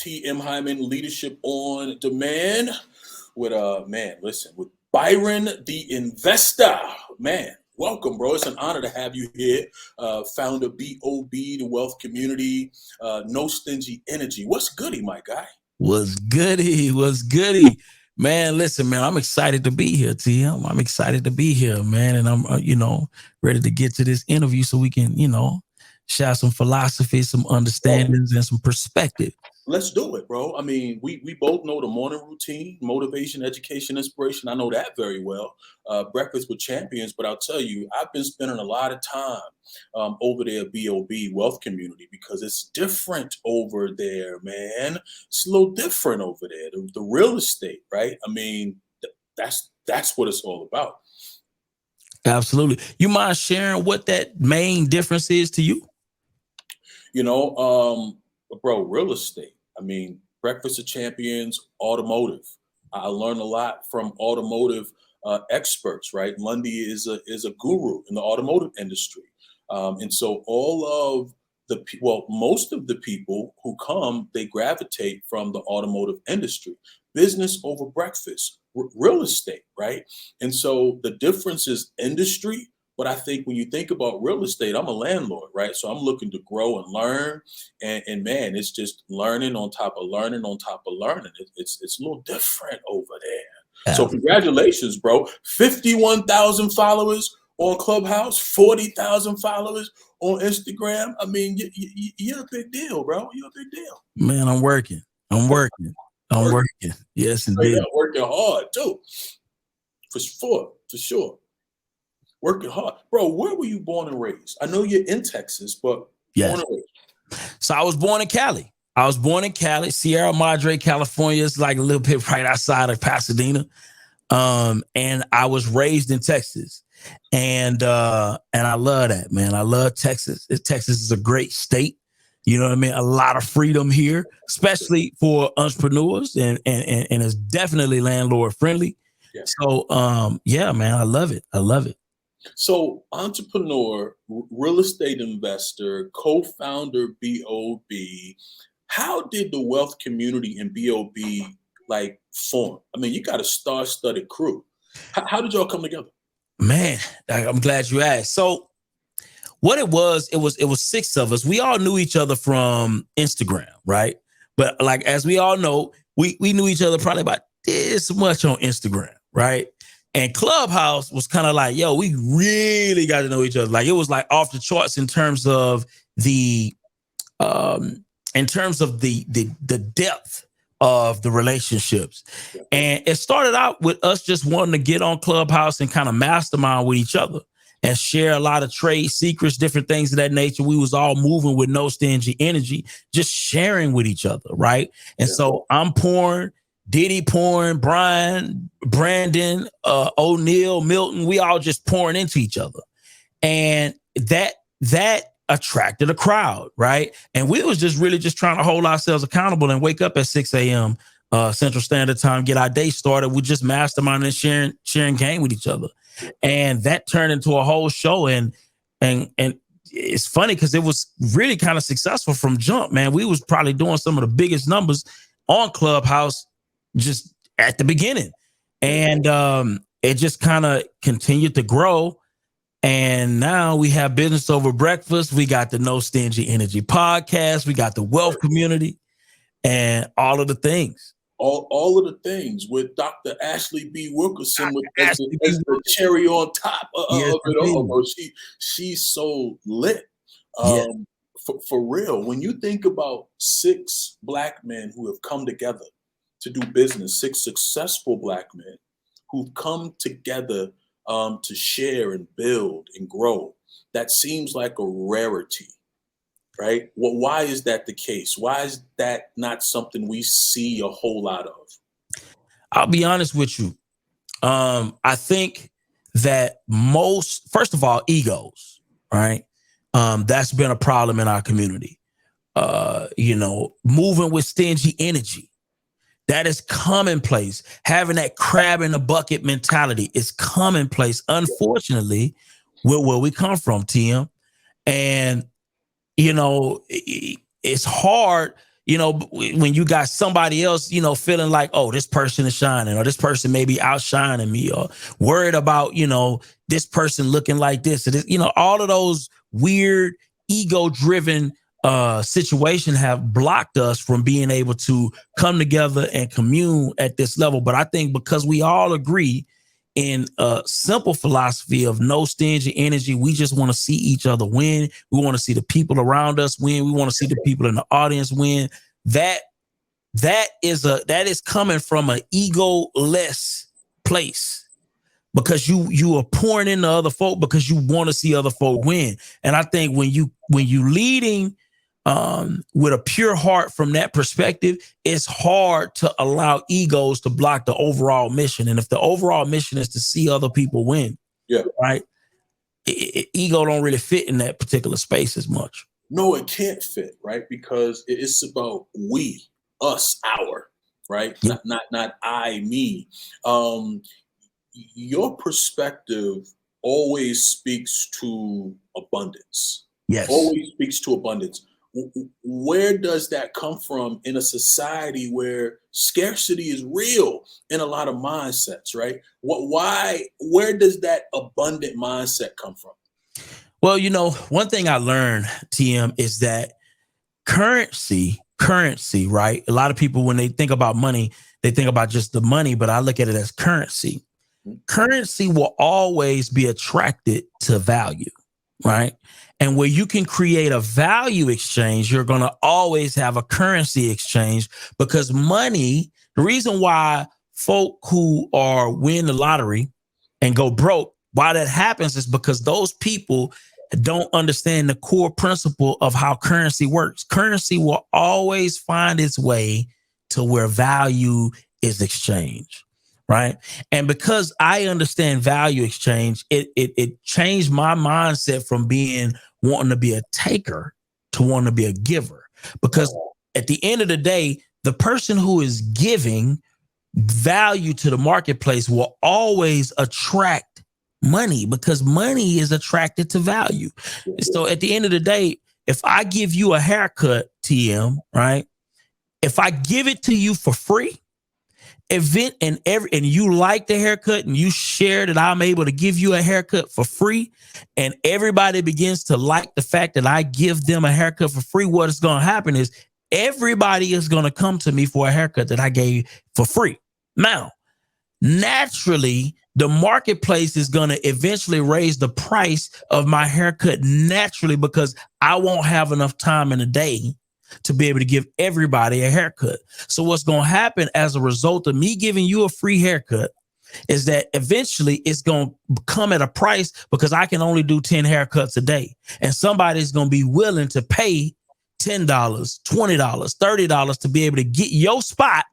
TM Hyman, Leadership on Demand with with Byron the Investor. Man, welcome, bro. It's an honor to have you here. Founder B.O.B, the Wealth Community, No Stingy Energy. What's goody, my guy? What's goody? What's goody? Man, listen, man, I'm excited to be here, TM. I'm excited to be here, man. And I'm, ready to get to this interview so we can, share some philosophy, some understandings, and some perspective. Let's do it, bro. I mean, we both know the morning routine, motivation, education, inspiration. I know that very well. Breakfast with Champions, but I'll tell you, I've been spending a lot of time over there at B.O.B. Wealth Community because it's different over there, man. It's a little different over there. The real estate, right? I mean, that's what it's all about. Absolutely. You mind sharing what that main difference is to you? Bro, real estate. I mean, Breakfast of Champions, automotive. I learned a lot from automotive experts, right? Lundy is a guru in the automotive industry. And so most of the people who come, they gravitate from the automotive industry. Business over breakfast, real estate, right? And so the difference is industry. But I think when you think about real estate, I'm a landlord, right? So I'm looking to grow and learn. And man, it's just learning on top of learning on top of learning. It's a little different over there. So congratulations, bro. 51,000 followers on Clubhouse, 40,000 followers on Instagram. I mean, you're a big deal, bro. You're a big deal. Man, I'm working. Yes, indeed. You're working hard, too. For sure. Working hard. Bro, where were you born and raised? I know you're in Texas, but yes. Born and raised. So I was born in Cali. Sierra Madre, California. It's like a little bit right outside of Pasadena. And I was raised in Texas. And I love that, man. I love Texas. Texas is a great state. You know what I mean? A lot of freedom here, especially for entrepreneurs, and it's definitely landlord friendly. Yeah. So man, I love it. So entrepreneur, real estate investor, co-founder B.O.B. How did the Wealth Community and B.O.B. form? I mean, you got a star-studded crew. How did y'all come together? Man, I'm glad you asked. So what it was 6 of us. We all knew each other from Instagram, right? But as we all know, we knew each other probably about this much on Instagram, right? And Clubhouse was kind of like, yo, we really got to know each other. It was off the charts in terms of the depth of the relationships. And it started out with us just wanting to get on Clubhouse and kind of mastermind with each other and share a lot of trade secrets, different things of that nature. We was all moving with no stingy energy, just sharing with each other, right? And so I'm pouring, Diddy pouring, Brian, Brandon, O'Neal, Milton, we all just pouring into each other. And that attracted a crowd, right? And we was just really just trying to hold ourselves accountable and wake up at 6 a.m. Central Standard Time, get our day started. We just masterminding and sharing game with each other. And that turned into a whole show. And it's funny because it was really kind of successful from jump, man. We was probably doing some of the biggest numbers on Clubhouse just at the beginning. And it just kind of continued to grow. And now we have Business Over Breakfast. We got the No Stingy Energy podcast. We got the Wealth Community and all of the things. All of the things with Dr. Ashley B. Wilkerson as the cherry on top of it all. Bro. She's so lit. For real, when you think about 6 Black men who have come together to do business, 6 successful Black men who've come together to share and build and grow, that seems like a rarity, right? Well, why is that the case? Why is that not something we see a whole lot of? I'll be honest with you. I think that first of all, egos, right? That's been a problem in our community. Moving with stingy energy. That is commonplace. Having that crab in the bucket mentality is commonplace, unfortunately, where we come from, TM. And, it's hard. when you got somebody else, feeling like, oh, this person is shining, or this person may be outshining me, or worried about, this person looking like this, or this, all of those weird ego driven situation have blocked us from being able to come together and commune at this level. But I think because we all agree in a simple philosophy of no stingy energy, we just want to see each other win. We want to see the people around us win. We want to see the people in the audience win. That is coming from an ego-less place, because you are pouring into other folk because you want to see other folk win. And I think when you leading with a pure heart from that perspective, it's hard to allow egos to block the overall mission. And if the overall mission is to see other people win, right, ego don't really fit in that particular space as much. No, it can't fit, right? Because it's about we, us, our, right? Yeah. Not I, me. Your perspective always speaks to abundance. Yes. Always speaks to abundance. Where does that come from in a society where scarcity is real in a lot of mindsets, right? Where does that abundant mindset come from? Well, one thing I learned, TM, is that currency, right? A lot of people, when they think about money, they think about just the money, but I look at it as currency. Currency will always be attracted to value, right? And where you can create a value exchange, you're going to always have a currency exchange, because money, the reason why folk who win the lottery and go broke, why that happens is because those people don't understand the core principle of how currency works. Currency will always find its way to where value is exchanged, right? And because I understand value exchange, it changed my mindset from wanting to be a taker to wanting to be a giver. Because at the end of the day, the person who is giving value to the marketplace will always attract money, because money is attracted to value. So at the end of the day, if I give you a haircut, TM, right? If I give it to you for free, and you like the haircut and you share that I'm able to give you a haircut for free, and everybody begins to like the fact that I give them a haircut for free, what is going to happen is everybody is going to come to me for a haircut that I gave for free. Now, naturally, the marketplace is going to eventually raise the price of my haircut naturally, because I won't have enough time in a day to be able to give everybody a haircut. So what's going to happen as a result of me giving you a free haircut is that eventually it's going to come at a price, because I can only do 10 haircuts a day. And somebody's going to be willing to pay $10, $20, $30 to be able to get your spot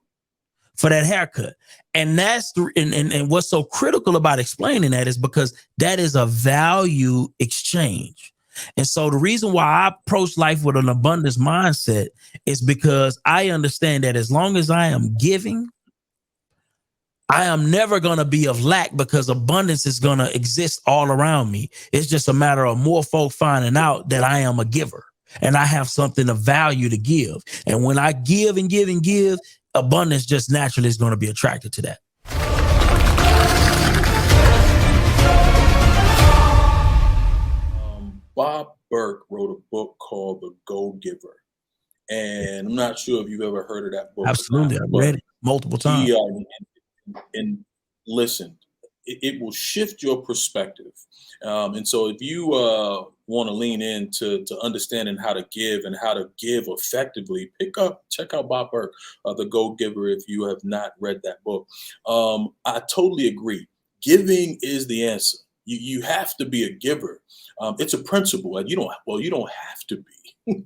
for that haircut. And that's and what's so critical about explaining that is because that is a value exchange. And so the reason why I approach life with an abundance mindset is because I understand that as long as I am giving, I am never going to be of lack, because abundance is going to exist all around me. It's just a matter of more folk finding out that I am a giver and I have something of value to give. And when I give and give and give, abundance just naturally is going to be attracted to that. Bob Burke wrote a book called The Go-Giver. And I'm not sure if you've ever heard of that book. Absolutely. I've read it multiple times. And listen, it will shift your perspective. And so if you want to lean into understanding how to give and how to give effectively, check out Bob Burke, The Go-Giver, if you have not read that book. I totally agree. Giving is the answer. You have to be a giver. It's a principle, and you don't have to be.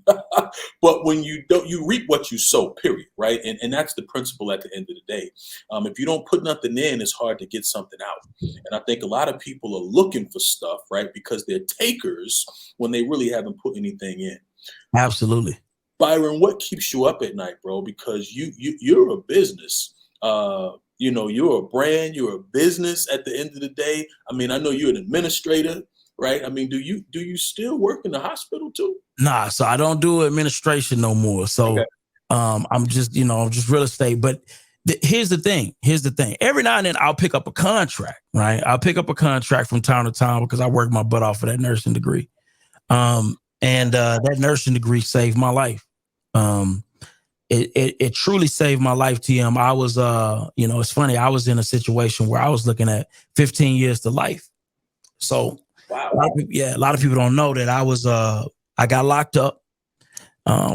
But when you don't, you reap what you sow, period, right? And that's the principle at the end of the day. If you don't put nothing in, it's hard to get something out. And I think a lot of people are looking for stuff, right? Because they're takers when they really haven't put anything in. Absolutely. Byron, what keeps you up at night, bro? Because you're a business. You're a brand, you're a business at the end of the day. I mean, I know you're an administrator, right? I mean, do you still work in the hospital too? Nah, so I don't do administration no more. So I'm just, I'm just real estate. But here's the thing. Every now and then I'll pick up a contract, right? I'll pick up a contract from time to time because I work my butt off for that nursing degree. And that nursing degree saved my life. It truly saved my life, TM. I was, it's funny. I was in a situation where I was looking at 15 years to life. So, wow. A lot of people don't know that I got locked up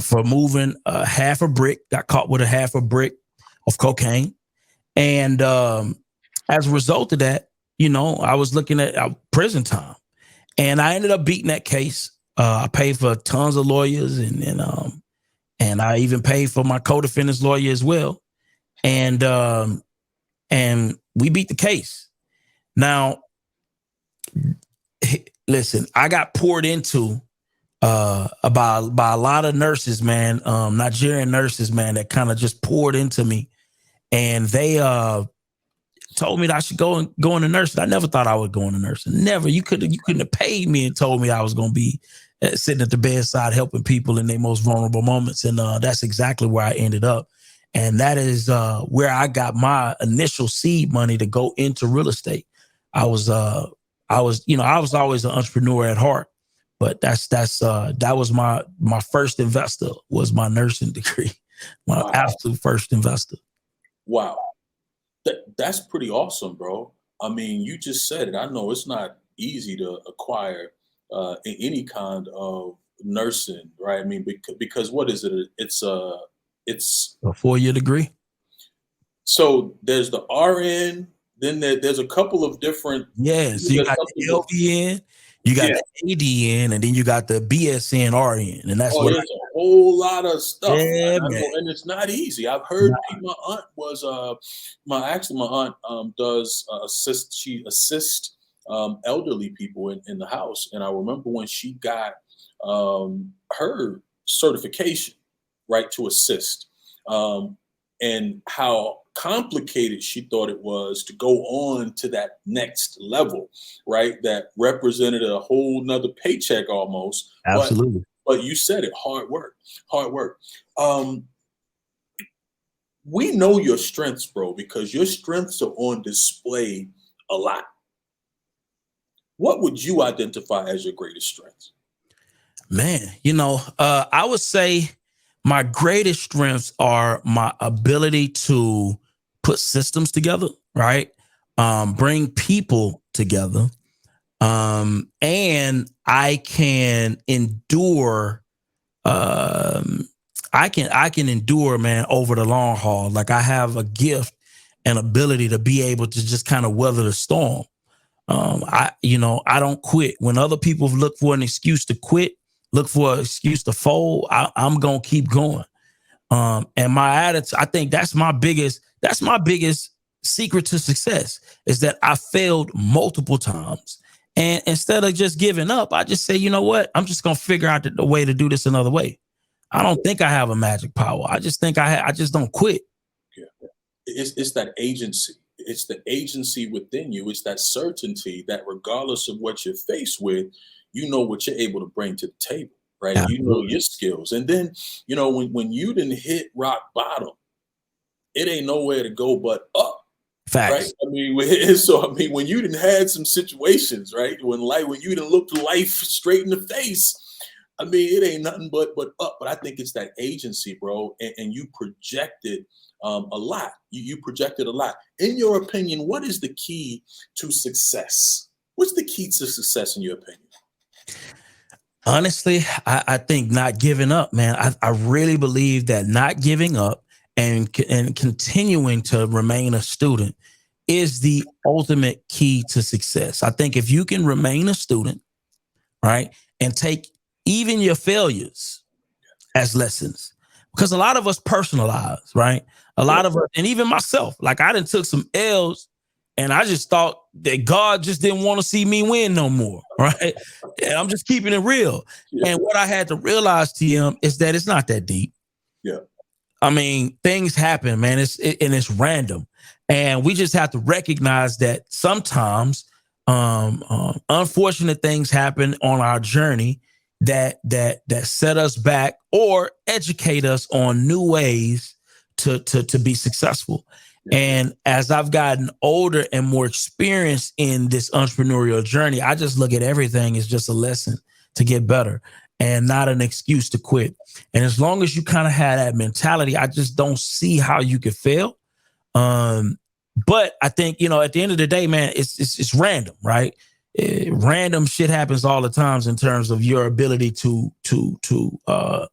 for moving half a brick, got caught with a half a brick of cocaine. And as a result of that, I was looking at prison time. And I ended up beating that case. I paid for tons of lawyers and I even paid for my co-defendant's lawyer as well. And we beat the case. Now, listen, I got poured into by a lot of nurses, man, Nigerian nurses, man, that kind of just poured into me. And they told me that I should go into nursing. I never thought I would go into nursing. Never. You couldn't have paid me and told me I was going to be sitting at the bedside helping people in their most vulnerable moments. And that's exactly where I ended up. And that is where I got my initial seed money to go into real estate. I was always an entrepreneur at heart, but that was my first investor was my nursing degree, my absolute first investor. Wow. That's pretty awesome, bro. I mean, you just said it. I know it's not easy to acquire any kind of nursing, right? I mean, because what is it? It's a 4-year degree. So there's the RN, then there's a couple of different. Yeah, so you got the LVN, you got the ADN, and then you got the BSN RN, and that's there's a whole lot of stuff. Yeah, and it's not easy. I've heard my aunt was my aunt does assist. She assists elderly people in the house, and I remember when she got her certification, right, to assist, and how complicated she thought it was to go on to that next level, right? That represented a whole nother paycheck almost. Absolutely. But you said it, hard work. We know your strengths, bro, because your strengths are on display a lot. What would you identify as your greatest strengths? Man, I would say my greatest strengths are my ability to put systems together, right? Bring people together. And I can endure, I can endure, man, over the long haul. Like I have a gift and ability to be able to just kind of weather the storm. I don't quit. When other people look for an excuse to quit, look for an excuse to fold, I'm going to keep going. And my attitude, I think that's my biggest secret to success is that I failed multiple times. And instead of just giving up, I just say, you know what? I'm just going to figure out the way to do this another way. I don't think I have a magic power. I just think I just don't quit. Yeah. It's that agency. It's the agency within you. It's that certainty that regardless of what you're faced with, you know what you're able to bring to the table, right? Absolutely. You know your skills. And then, when you didn't hit rock bottom, it ain't nowhere to go but up. Facts. Right. When you didn't had some situations, right? When you didn't look life straight in the face, it ain't nothing but up. But I think it's that agency, bro. And you projected a lot. You projected a lot. In your opinion, what is the key to success? What's the key to success in your opinion? Honestly, I think not giving up, man. I really believe that not giving up and continuing to remain a student is the ultimate key to success. I think if you can remain a student, right, and take even your failures as lessons, because a lot of us personalize, right? A lot of us, and even myself, like I done took some L's and I just thought that God just didn't want to see me win no more, right? And I'm just keeping it real. Yeah. And what I had to realize, TM, is that it's not that deep. Yeah. Things happen, man. It's random. And we just have to recognize that sometimes unfortunate things happen on our journey. that set us back or educate us on new ways to be successful. And as I've gotten older and more experienced in this entrepreneurial journey, I just look at everything as just a lesson to get better and not an excuse to quit. And as long as you kind of have that mentality, I just don't see how you could fail. But I think, at the end of the day, man, it's random, right? Random shit happens all the times in terms of your ability to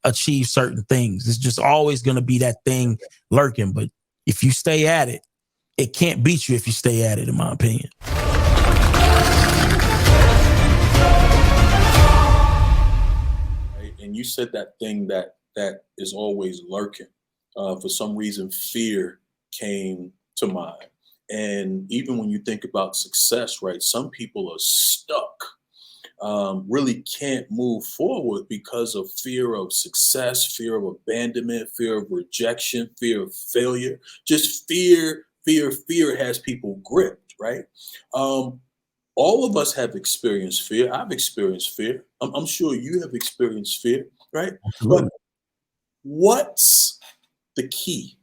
achieve certain things. It's just always going to be that thing lurking. But if you stay at it, it can't beat you if you stay at it, in my opinion. Right? And you said that thing that is always lurking. For some reason, fear came to mind. And even when you think about success, right, some people are stuck, really can't move forward because of fear of success, fear of abandonment, fear of rejection, fear of failure. Just fear has people gripped, right? All of us have experienced fear. I've experienced fear. I'm sure you have experienced fear, right? Absolutely. But what's the key,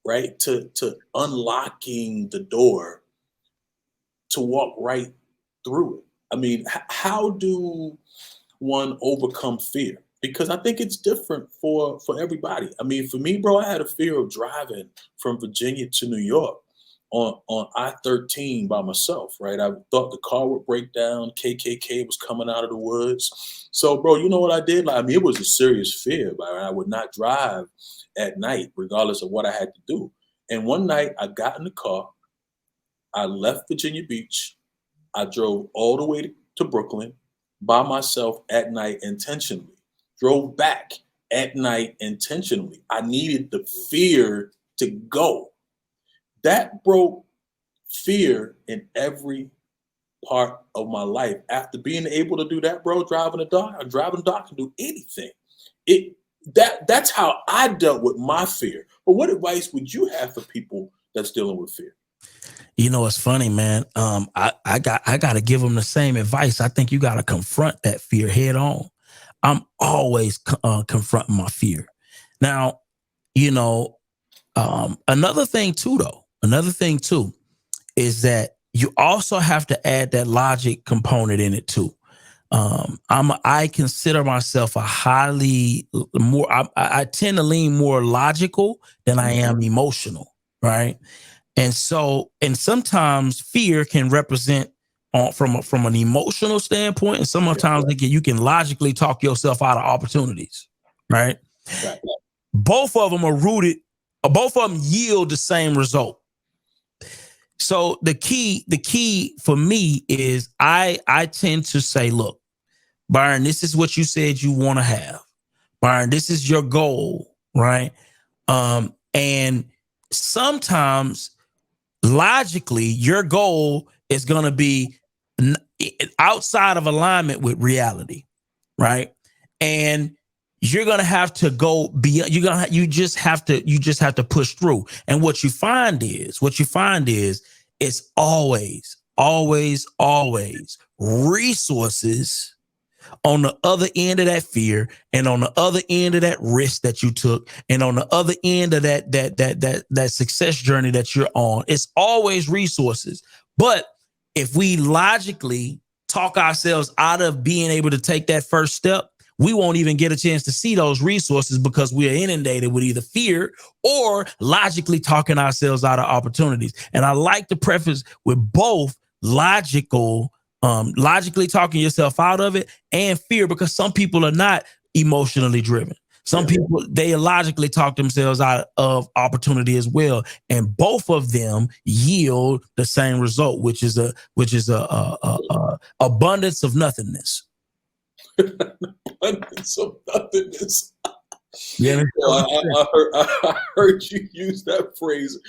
right, to unlocking the door to walk right through it? I mean, how do one overcome fear? Because I think it's different for everybody. I mean, for me, bro, I had a fear of driving from Virginia to New York on I-13 by myself, right? I thought the car would break down. KKK was coming out of the woods. So, bro, you know what I did? Like, I mean, it was a serious fear, but I would not drive at night, regardless of what I had to do. And one night I got in the car, I left Virginia Beach, I drove all the way to Brooklyn by myself at night intentionally, drove back at night intentionally. I needed the fear to go. That broke fear in every part of my life. After being able to do that, bro, driving a dog can do anything. That's how I dealt with my fear. But what advice would you have for people that's dealing with fear? It's funny, man. I got to give them the same advice. I think you got to confront that fear head on. I'm always confronting my fear. Now, another thing too, is that you also have to add that logic component in it too. I consider myself a highly more. I tend to lean more logical than I am emotional, right? And sometimes fear can represent from an emotional standpoint, and sometimes you can logically talk yourself out of opportunities, right? Right. Both of them are rooted. Both of them yield the same result. So the key for me is I tend to say, look, Byron, this is what you said you want to have. Byron, this is your goal, right? And sometimes logically, your goal is going to be outside of alignment with reality, right? And you're going to have to go beyond. You just have to push through. And what you find is it's always resources on the other end of that fear, and on the other end of that risk that you took, and on the other end of that success journey that you're on. It's always resources. But if we logically talk ourselves out of being able to take that first step, we won't even get a chance to see those resources because we are inundated with either fear or logically talking ourselves out of opportunities. And I like to preface with both logically talking yourself out of it and fear, because some people are not emotionally driven. Some people, they logically talk themselves out of opportunity as well. And both of them yield the same result, which is abundance of nothingness. Abundance of nothingness. Yeah, I heard you use that phrase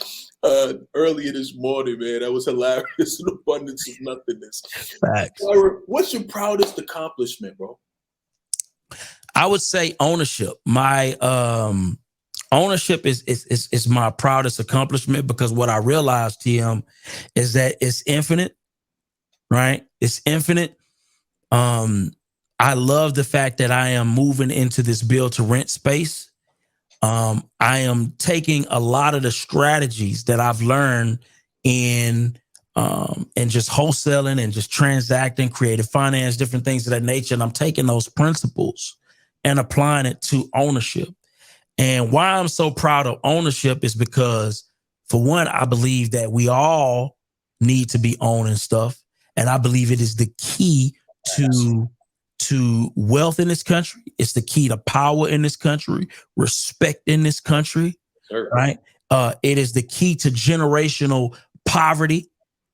earlier this morning, man. That was hilarious. An abundance of nothingness. Facts. What's your proudest accomplishment, bro? I would say ownership. My ownership is my proudest accomplishment, because what I realized, TM, is that it's infinite, right? It's infinite. I love the fact that I am moving into this build to rent space. I am taking a lot of the strategies that I've learned in just wholesaling and just transacting, creative finance, different things of that nature. And I'm taking those principles and applying it to ownership. And why I'm so proud of ownership is because, for one, I believe that we all need to be owning stuff. And I believe it is the key to wealth in this country. It's the key to power in this country, respect in this country, Sure. right? It is the key to generational poverty.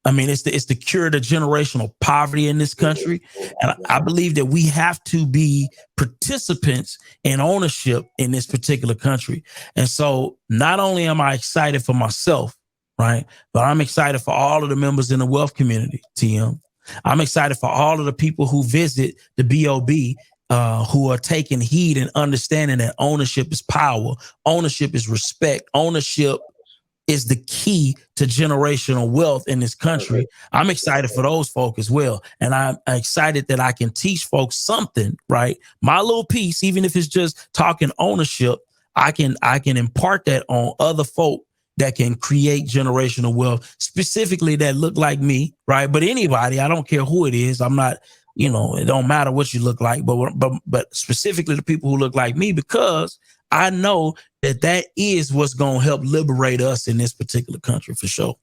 I mean, it's the cure to generational poverty in this country. And I believe that we have to be participants in ownership in this particular country. And so not only am I excited for myself, right, but I'm excited for all of the members in the wealth community, TM. I'm excited for all of the people who visit the BOB, who are taking heed and understanding that ownership is power, ownership is respect, ownership is the key to generational wealth in this country. I'm excited for those folk as well. And I'm excited that I can teach folks something, right? My little piece, even if it's just talking ownership, I can impart that on other folk that can create generational wealth, specifically that look like me, right? But anybody, I don't care who it is. I'm not, it don't matter what you look like, but specifically the people who look like me, because I know that is what's going to help liberate us in this particular country for sure.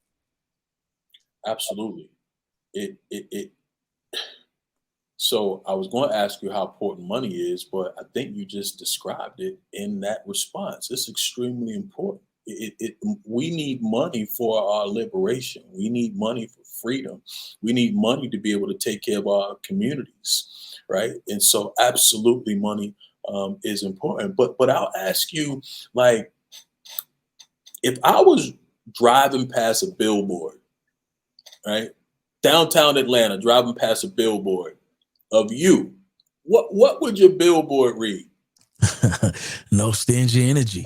Absolutely. So I was going to ask you how important money is, but I think you just described it in that response. It's extremely important. We need money for our liberation. We need money for freedom. We need money to be able to take care of our communities, right? And so absolutely money is important. But I'll ask you, like, if I was driving past a billboard, right, downtown Atlanta, driving past a billboard of you, what would your billboard read? No stingy energy.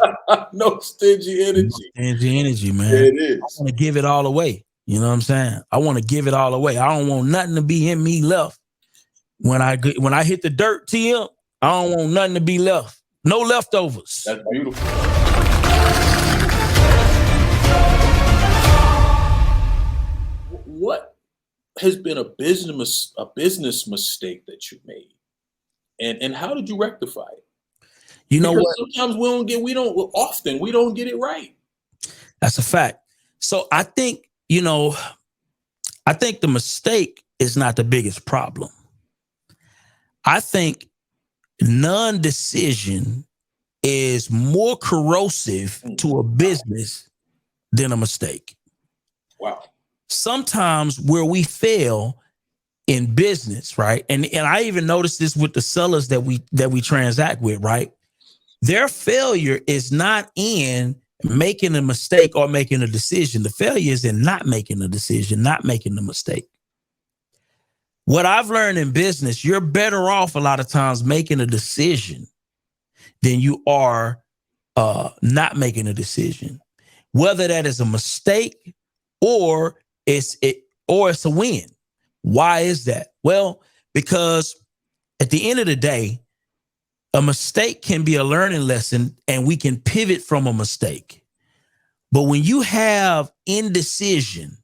No stingy energy. No stingy energy, man. There it is. I want to give it all away. You know what I'm saying? I want to give it all away. I don't want nothing to be in me left. When I hit the dirt, TM, I don't want nothing to be left. No leftovers. That's beautiful. What has been a business mistake that you made, and how did you rectify it? You know Because what? sometimes we don't get it right. That's a fact. So I think the mistake is not the biggest problem. I think non-decision is more corrosive to a business than a mistake. Wow. Sometimes where we fail in business, right? And I even noticed this with the sellers that we transact with, right? Their failure is not in making a mistake or making a decision. The failure is in not making a decision, not making the mistake. What I've learned in business, you're better off a lot of times making a decision than you are not making a decision, whether that is a mistake or it's a win. Why is that? Well, because at the end of the day, a mistake can be a learning lesson and we can pivot from a mistake. But when you have indecision,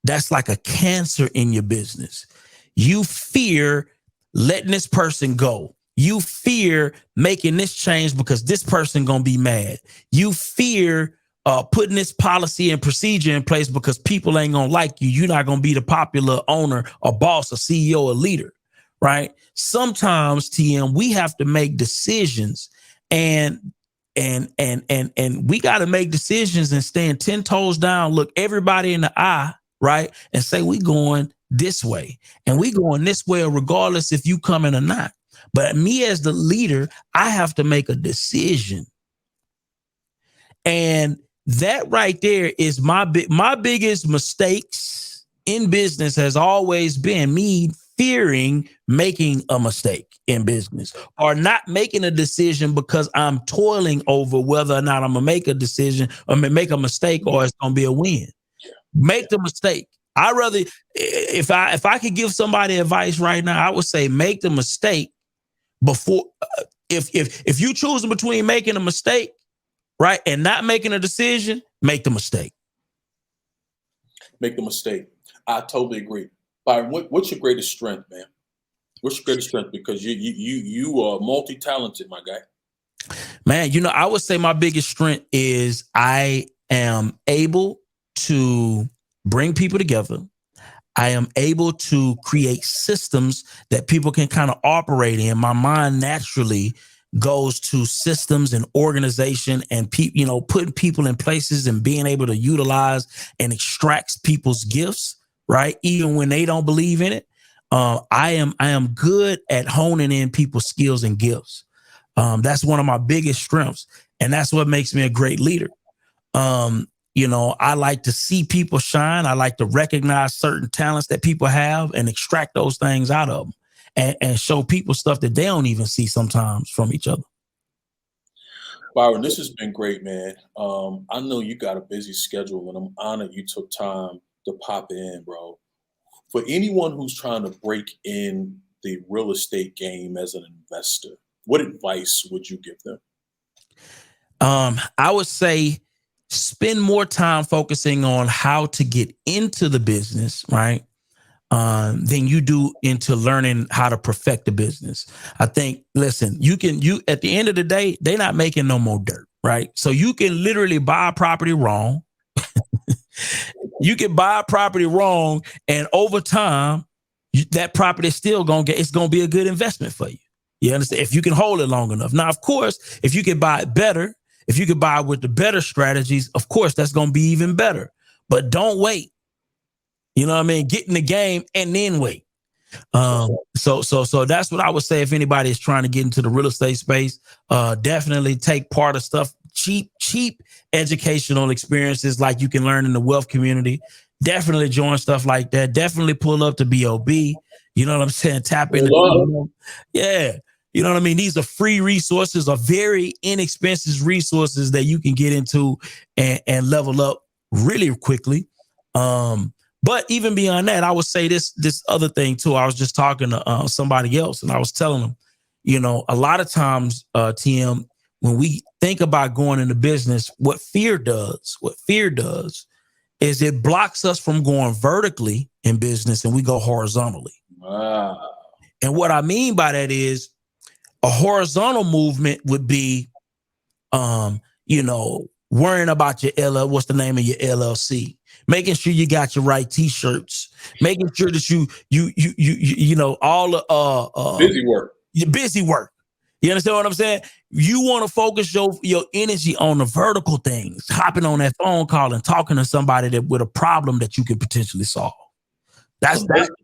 that's like a cancer in your business. You fear letting this person go. You fear making this change because this person gonna be mad. You fear putting this policy and procedure in place because people ain't gonna like you. You're not gonna be the popular owner or boss or CEO or leader, right? Sometimes, TM, we have to make decisions and we got to make decisions and stand 10 toes down, look everybody in the eye, right? And say, we going this way and we going this way, regardless if you coming or not. But me as the leader, I have to make a decision. And that right there is my biggest mistakes in business has always been me fearing making a mistake in business or not making a decision because I'm toiling over whether or not I'm gonna make a decision or make a mistake or it's gonna be a win. Make the mistake. I rather, if I could give somebody advice right now, I would say make the mistake before. If you choose between making a mistake, right, and not making a decision, make the mistake. Make the mistake. I totally agree. Byron, what's your greatest strength, man? What's your greatest strength? Because you are multi-talented, my guy. Man, I would say my biggest strength is I am able to bring people together. I am able to create systems that people can kind of operate in. My mind naturally goes to systems and organization and putting people in places and being able to utilize and extracts people's gifts, right? Even when they don't believe in it. I am good at honing in people's skills and gifts. That's one of my biggest strengths. And that's what makes me a great leader. I like to see people shine. I like to recognize certain talents that people have and extract those things out of them and show people stuff that they don't even see sometimes from each other. Byron, this has been great, man. I know you got a busy schedule, and I'm honored you took time to pop in, bro. For anyone who's trying to break in the real estate game as an investor, what advice would you give them? I would say spend more time focusing on how to get into the business, right? Than you do into learning how to perfect the business. I think, listen, you at the end of the day, they're not making no more dirt, right? So you can literally buy a property wrong. You can buy a property wrong, and over time, that property is still it's gonna be a good investment for you. You understand? If you can hold it long enough. Now, of course, if you can buy it better, if you can buy it with the better strategies, of course, that's gonna be even better. But don't wait. You know what I mean? Get in the game and then wait. So that's what I would say if anybody is trying to get into the real estate space. Definitely take part of stuff, cheap educational experiences like you can learn in the wealth community. Definitely join stuff like that. Definitely pull up to BOB. You know what I'm saying? Tap into. Yeah. You know what I mean? These are free resources, are very inexpensive resources that you can get into and level up really quickly. But even beyond that, I would say this other thing too. I was just talking to somebody else, and I was telling them, a lot of times, TM, when we think about going into business, what fear does is it blocks us from going vertically in business, and we go horizontally. Wow. And what I mean by that is a horizontal movement would be, worrying about what's the name of your LLC, making sure you got your right T-shirts, making sure that all the busy work. You understand what I'm saying? You want to focus your energy on the vertical things, hopping on that phone call and talking to somebody with a problem that you could potentially solve.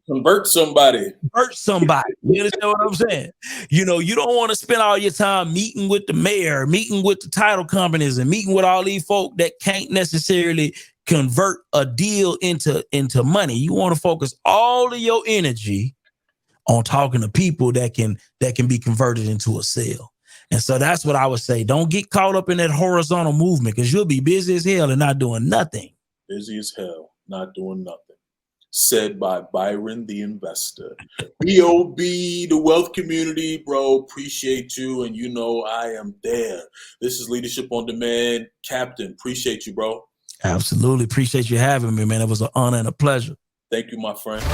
Convert somebody. You understand what I'm saying? You don't want to spend all your time meeting with the mayor, meeting with the title companies, and meeting with all these folk that can't necessarily convert a deal into money. You want to focus all of your energy on talking to people that can be converted into a sale. And so that's what I would say. Don't get caught up in that horizontal movement, because you'll be busy as hell and not doing nothing. Busy as hell, not doing nothing. Said by Byron the investor. BOB, the wealth community, bro. Appreciate you. And I am there. This is Leadership on Demand. Captain, appreciate you, bro. Absolutely. Appreciate you having me, man. It was an honor and a pleasure. Thank you, my friend.